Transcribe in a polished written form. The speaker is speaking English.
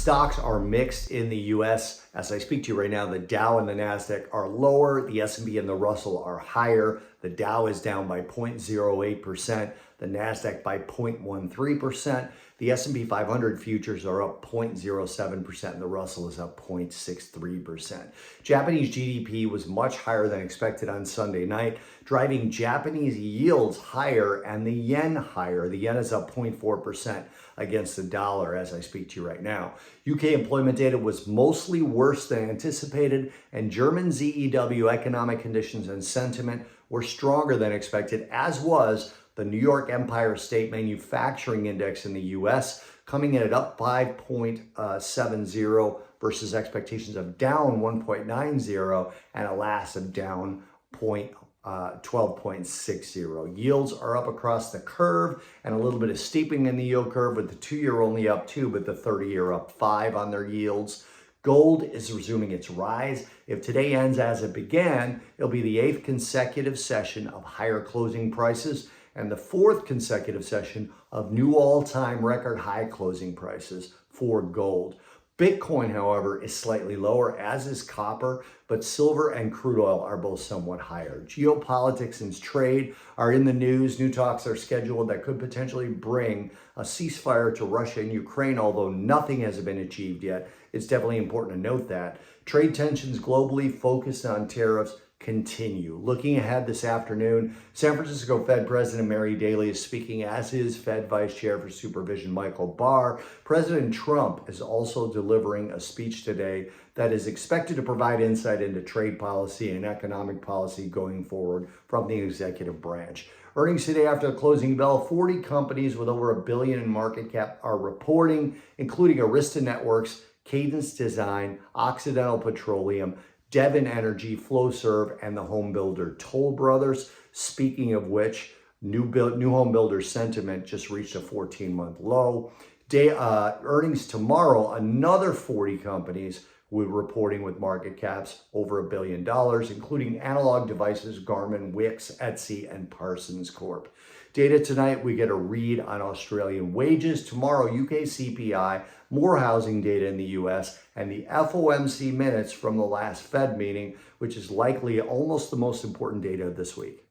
Stocks are mixed in the U.S. As I speak to you right now, the Dow and the NASDAQ are lower. The S&P and the Russell are higher. The Dow is down by 0.08%. The NASDAQ by 0.13%. The S&P 500 futures are up 0.07%, and the Russell is up 0.63%. Japanese GDP was much higher than expected on Sunday night, driving Japanese yields higher and the yen higher. The yen is up 0.4% against the dollar as I speak to you right now. UK employment data was mostly worse than anticipated, and German ZEW economic conditions and sentiment were stronger than expected, as was the New York Empire State Manufacturing Index in the U.S., coming in at up 5.70 versus expectations of down 1.90 and a last of down 12.60. Yields are up across the curve and a little bit of steepening in the yield curve, with the 2-year only up 2, but the 30-year up 5 on their yields. Gold is resuming its rise. If today ends as it began, it'll be the 8th consecutive session of higher closing prices and the 4th consecutive session of new all-time record high closing prices for gold. Bitcoin, however, is slightly lower, as is copper, but silver and crude oil are both somewhat higher. Geopolitics and trade are in the news. New talks are scheduled that could potentially bring a ceasefire to Russia and Ukraine, although nothing has been achieved yet. It's definitely important to note that. Trade tensions globally focused on tariffs continue. Looking ahead this afternoon, San Francisco Fed President Mary Daly is speaking, as is Fed Vice Chair for Supervision Michael Barr. President Trump is also delivering a speech today that is expected to provide insight into trade policy and economic policy going forward from the executive branch. Earnings today after the closing bell, 40 companies with over $1 billion in market cap are reporting, including Arista Networks, Cadence Design, Occidental Petroleum, Devon Energy, Flowserve, and the home builder Toll Brothers. Speaking of which, new home builder sentiment just reached a 14-month low. Earnings tomorrow, another 40 companies will be reporting with market caps over $1 billion, including Analog Devices, Garmin, Wix, Etsy, and Parsons Corp. Data tonight, we get a read on Australian wages. Tomorrow, UK CPI, more housing data in the US, and the FOMC minutes from the last Fed meeting, which is likely almost the most important data of this week.